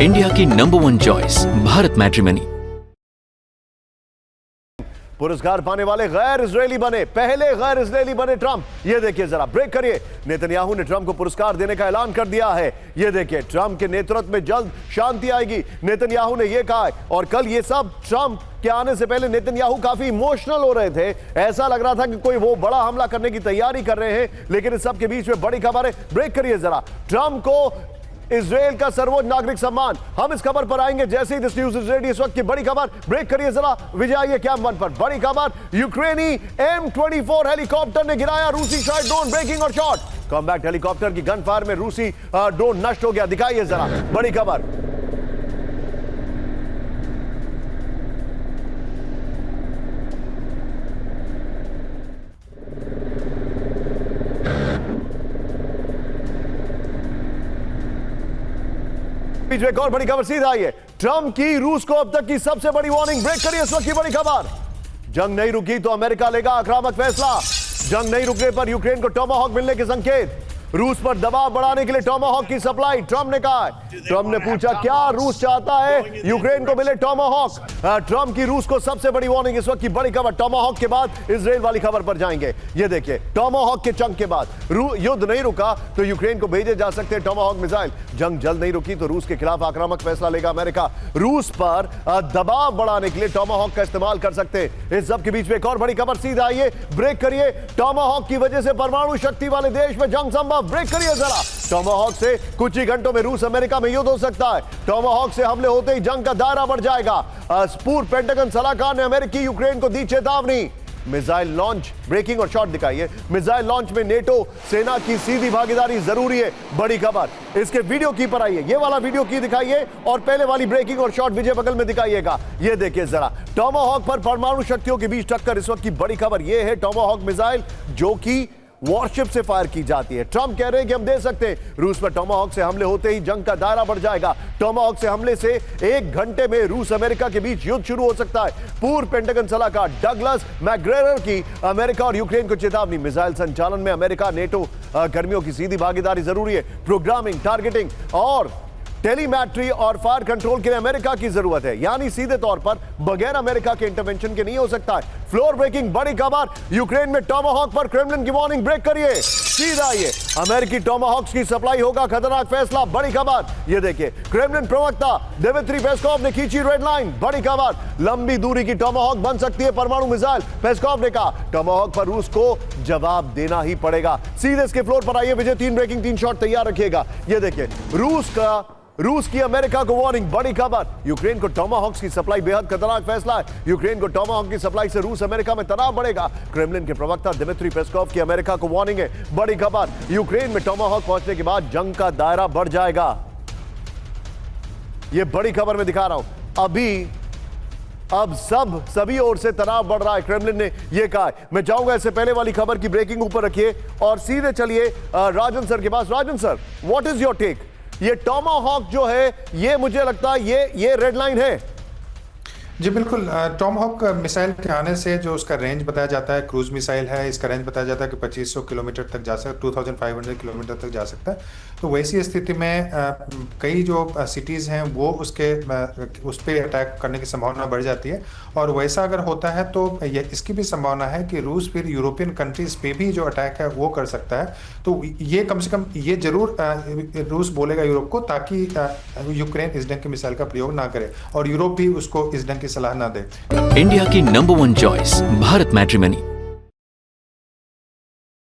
India की number 1 choice Bharat matrimony. पुरस्कार पाने वाले गैर इजरायली बने, पहले गैर इजरायली बने ट्रंप। ये देखिए जरा, ब्रेक करिए। नेतन्याहू ने ट्रंप को पुरस्कार देने का ऐलान कर दिया है। ये देखिए, ट्रंप के नेतृत्व में जल्द शांति आएगी, नेतन्याहू ने यह कहा है। और कल ये सब ट्रंप के आने से पहले नेतन्याहू काफी इमोशनल हो रहे थे। ऐसा लग रहा था कि कोई वो बड़ा हमला करने की तैयारी कर रहे हैं, लेकिन इस सब के बीच में बड़ी खबर है। ब्रेक करिए जरा। ट्रंप को इजराइल का सर्वोच्च नागरिक सम्मान, हम इस खबर पर आएंगे जैसे ही दिस न्यूज इज रेडी। इस वक्त की बड़ी खबर, ब्रेक करिए जरा। विजय आइए कैम 1 पर। बड़ी खबर, यूक्रेनी M24 हेलीकॉप्टर ने गिराया रूसी शायद ड्रोन, ब्रेकिंग और शॉट। कॉम्बैक्ट हेलीकॉप्टर की गन फायर में रूसी ड्रोन नष्ट हो गया। दिखाइए जरा बड़ी खबर। बीच में एक और बड़ी खबर सीधा आई है। ट्रंप की रूस को अब तक की सबसे बड़ी वार्निंग। ब्रेक करिए इस वक्त की बड़ी खबर। जंग नहीं रुकी तो अमेरिका लेगा आक्रामक फैसला। जंग नहीं रुकने पर यूक्रेन को टॉमाहॉक मिलने के संकेत। रूस पर दबाव बढ़ाने के लिए टॉमाहॉक की सप्लाई, ट्रंप ने कहा है। ट्रंप ने पूछा क्या रूस चाहता है यूक्रेन को मिले टॉमाहॉक। ट्रंप की रूस को सबसे बड़ी वार्निंग। इस वक्त की बड़ी खबर। टॉमाहॉक के बाद इजराइल वाली खबर पर जाएंगे। ये देखिए, टॉमाहॉक के चंक के बाद युद्ध नहीं रुका तो यूक्रेन को भेजे जा सकते हैं टॉमाहॉक मिसाइल। जंग जल्द नहीं रुकी तो रूस के खिलाफ आक्रामक फैसला लेगा अमेरिका। रूस पर दबाव बढ़ाने के लिए टॉमाहॉक का इस्तेमाल कर सकते हैं। इस सब के बीच में एक और बड़ी खबर सीधा आइए। ब्रेक करिए। टॉमाहॉक की वजह से परमाणु शक्ति वाले देश में जंग संभव। ब्रेक करिए जरा। टॉमाहॉक से कुछ ही घंटों में रूस अमेरिका में युद्ध हो सकता है। टॉमाहॉक से हमले होते ही जंग का दायरा बढ़ जाएगा। पूर्व पेंटागन सलाहकार ने अमेरिकी यूक्रेन को दी चेतावनी। मिसाइल लॉन्च, ब्रेकिंग और शॉट दिखाइए। मिसाइल लॉन्च में नेटो सेना की सीधी भागीदारी जरूरी है। बड़ी खबर। इसके वीडियो की पर आइए। ये वाला वीडियो की दिखाइए और पहले वाली ब्रेकिंग और शॉट विजय बगल में दिखाइएगा। ये देखिए जरा, टॉमाहॉक पर परमाणु शक्तियों के बीच टक्कर। इस वक्त की बड़ी खबर यह है, टॉमाहॉक मिसाइल जो कि वॉरशिप से फायर की जाती है। ट्रंप कह रहे हैं कि हम दे सकते हैं। रूस पर टॉमाहॉक से हमले होते ही जंग का दायरा बढ़ जाएगा। टॉमाहॉक से हमले से 1 घंटे में रूस अमेरिका के बीच युद्ध शुरू हो सकता है। पूर्व पेंटागन सलाहकार डगलस मैकग्रेगर की अमेरिका और यूक्रेन को चेतावनी। मिसाइल संचालन में अमेरिका नेटो कर्मियों की सीधी भागीदारी जरूरी है। प्रोग्रामिंग, टारगेटिंग और टेलीमैट्री और फायर कंट्रोल के लिए अमेरिका की जरूरत है, यानी सीधे तौर पर बगैर अमेरिका के इंटरवेंशन के नहीं हो सकता है। फ्लोर ब्रेकिंग बड़ी खबर, यूक्रेन में टॉमाहॉक पर क्रेमलिन की वार्निंग। ब्रेक करिए सीधा। ये अमेरिकी टॉमाहॉक्स की सप्लाई होगा खतरनाक फैसला। बड़ी खबर। ये देखिए, क्रेमलिन प्रवक्ता दिमित्री पेस्कोव ने खींची रेड लाइन। बड़ी खबर, लंबी दूरी की टॉमाहॉक बन सकती है परमाणु मिसाइल। पेस्कोव ने कहा टॉमाहॉक पर रूस को जवाब देना ही पड़ेगा। सीधे इसके फ्लोर पर आइए विजय। 3 ब्रेकिंग 3 शॉट तैयार रखिएगा। ये देखिए, रूस की अमेरिका को वार्निंग। बड़ी खबर, यूक्रेन को टॉमाहॉक्स की सप्लाई बेहद खतरनाक फैसला है। यूक्रेन को टॉमाहॉक की सप्लाई से रूस अमेरिका में तनाव बढ़ेगा। क्रेमलिन के प्रवक्ता दिमित्री पेस्कोव की अमेरिका को वार्निंग है। बड़ी खबर, यूक्रेन में टॉमाहॉक पहुंचने के बाद जंग का दायरा बढ़ जाएगा। यह बड़ी खबर मैं दिखा रहा हूं। अब सभी ओर से तनाव बढ़ रहा है, क्रेमलिन ने यह कहा है। मैं चाहूंगा इससे पहले वाली खबर की ब्रेकिंग ऊपर रखिए और सीधे चलिए राजन सर के पास। Rajan sir, what is your take? ये टॉमाहॉक जो है, ये मुझे लगता है ये रेड लाइन है। जी बिल्कुल। टॉमाहॉक मिसाइल के आने से जो उसका रेंज बताया जाता है, क्रूज मिसाइल है, इसका रेंज बताया जाता है कि 2500 किलोमीटर तक जा सकता है, 2500 किलोमीटर तक जा सकता है। तो वैसी स्थिति में कई जो सिटीज़ हैं वो उस पर अटैक करने की संभावना बढ़ जाती है। और वैसा अगर होता है तो इसकी भी संभावना है कि रूस फिर यूरोपियन कंट्रीज़ पे भी जो अटैक है वो कर सकता है। तो ये कम से कम ये जरूर रूस बोलेगा यूरोप को, ताकि यूक्रेन इस ढंग के मिसाइल का प्रयोग ना करे और यूरोप भी उसको इस ढंग की सलाह ना दे। इंडिया की नंबर 1 चॉइस भारत मैट्रिमनी।